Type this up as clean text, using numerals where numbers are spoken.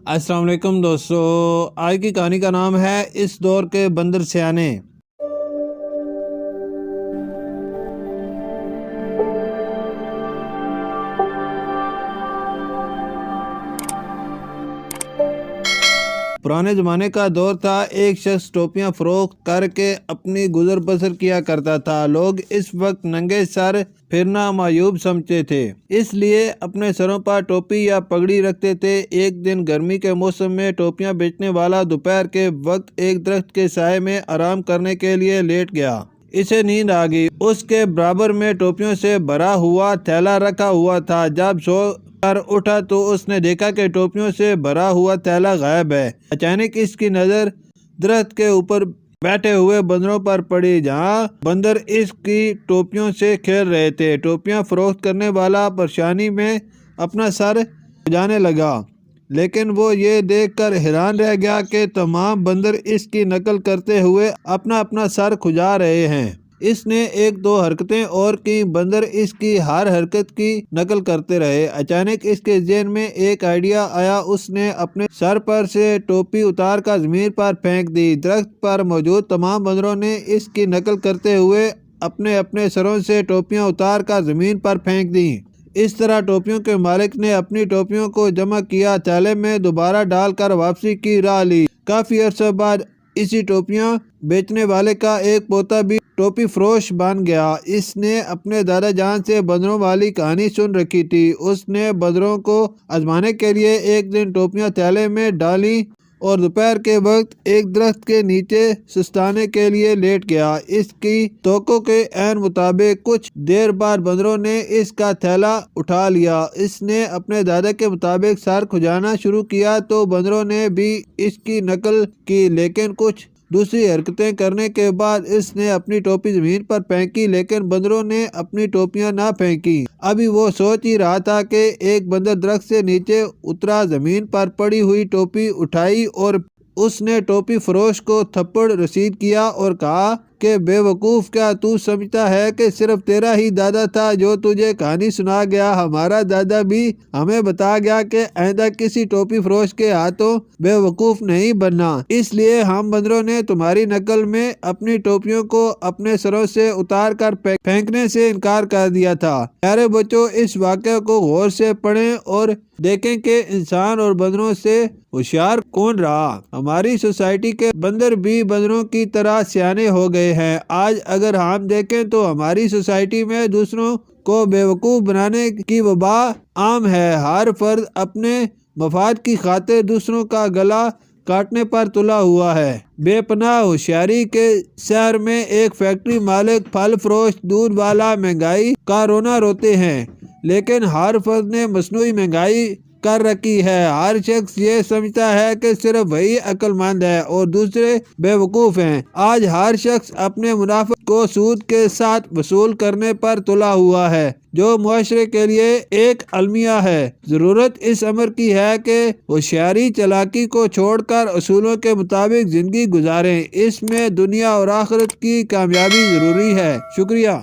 السلام علیکم دوستو، آج کی کہانی کا نام ہے اس دور کے بندر سیانے۔ پرانے زمانے کا دور تھا۔ ایک شخص ٹوپیاں فروخت کر کے اپنی گزر بسر کیا کرتا تھا۔ لوگ اس وقت ننگے سر پھرنا معیوب سمجھتے تھے، اس لیے اپنے سروں پر ٹوپی یا پگڑی رکھتے تھے۔ ایک دن گرمی کے موسم میں ٹوپیاں بیچنے والا دوپہر کے وقت ایک درخت کے سائے میں آرام کرنے کے لیے لیٹ گیا۔ اسے نیند آ گئی۔ اس کے برابر میں ٹوپیوں سے بھرا ہوا تھیلا رکھا ہوا تھا۔ جب سو کر اٹھا تو اس نے دیکھا کہ ٹوپیوں سے بھرا ہوا تھیلا غائب ہے۔ اچانک اس کی نظر درخت کے اوپر بیٹھے ہوئے بندروں پر پڑی، جہاں بندر اس کی ٹوپیوں سے کھیل رہے تھے۔ ٹوپیاں فروخت کرنے والا پریشانی میں اپنا سر کھجانے لگا، لیکن وہ یہ دیکھ کر حیران رہ گیا کہ تمام بندر اس کی نقل کرتے ہوئے اپنا اپنا سر کھجا رہے ہیں۔ اس نے ایک دو حرکتیں اور کی، بندر اس کی ہر حرکت کی نقل کرتے رہے۔ اچانک اس کے ذہن میں ایک آئیڈیا آیا۔ اس نے اپنے سر پر سے ٹوپی اتار کر زمین پر پھینک دی۔ درخت پر موجود تمام بندروں نے اس کی نقل کرتے ہوئے اپنے اپنے سروں سے ٹوپیاں اتار کر زمین پر پھینک دیں۔ اس طرح ٹوپیوں کے مالک نے اپنی ٹوپیوں کو جمع کیا، تھیلے میں دوبارہ ڈال کر واپسی کی راہ لی۔ کافی عرصہ بعد اسی ٹوپیاں بیچنے والے کا ایک پوتا بھی ٹوپی فروش بن گیا۔ اس نے اپنے دادا جان سے بندروں والی کہانی سن رکھی تھی۔ اس نے بندروں کو آزمانے کے لیے ایک دن ٹوپیاں تھیلے میں ڈالیں اور دوپہر کے وقت ایک درخت کے نیچے سستانے کے لیے لیٹ گیا۔ اس کی توقع کے عین مطابق کچھ دیر بعد بندروں نے اس کا تھیلا اٹھا لیا۔ اس نے اپنے دادا کے مطابق سر کھجانا شروع کیا تو بندروں نے بھی اس کی نقل کی، لیکن کچھ دوسری حرکتیں کرنے کے بعد اس نے اپنی ٹوپی زمین پر پھینکی، لیکن بندروں نے اپنی ٹوپیاں نہ پھینکی۔ ابھی وہ سوچ ہی رہا تھا کہ ایک بندر درخت سے نیچے اترا، زمین پر پڑی ہوئی ٹوپی اٹھائی اور اس نے ٹوپی فروش کو تھپڑ رسید کیا اور کہا کہ بے وقوف، کیا تو سمجھتا ہے کہ صرف تیرا ہی دادا تھا جو تجھے کہانی سنا گیا؟ ہمارا دادا بھی ہمیں بتا گیا کہ آئندہ کسی ٹوپی فروش کے ہاتھوں بے وقوف نہیں بننا، اس لیے ہم بندروں نے تمہاری نقل میں اپنی ٹوپیوں کو اپنے سروں سے اتار کر پھینکنے سے انکار کر دیا تھا۔ پیارے بچوں، اس واقعے کو غور سے پڑھیں اور دیکھیں کہ انسان اور بندروں سے ہوشیار کون رہا۔ ہماری سوسائٹی کے بندر بھی بندروں کی طرح سیانے ہو گئے ہیں۔ آج اگر ہم دیکھیں تو ہماری سوسائٹی میں دوسروں کو بیوقوف بنانے کی وبا عام ہے۔ ہر فرد اپنے مفاد کی خاطر دوسروں کا گلا کاٹنے پر تلا ہوا ہے۔ بے پناہ ہوشیاری کے شہر میں ایک فیکٹری مالک، پھل فروش، دودھ والا مہنگائی کا رونا روتے ہیں، لیکن ہر فرد نے مصنوعی مہنگائی کر رکھی ہے۔ ہر شخص یہ سمجھتا ہے کہ صرف وہی عقل مند ہے اور دوسرے بے وقوف ہیں۔ آج ہر شخص اپنے منافع کو سود کے ساتھ وصول کرنے پر تلا ہوا ہے، جو معاشرے کے لیے ایک المیہ ہے۔ ضرورت اس امر کی ہے کہ ہوشیاری چالاکی کو چھوڑ کر اصولوں کے مطابق زندگی گزاریں۔ اس میں دنیا اور آخرت کی کامیابی ضروری ہے۔ شکریہ۔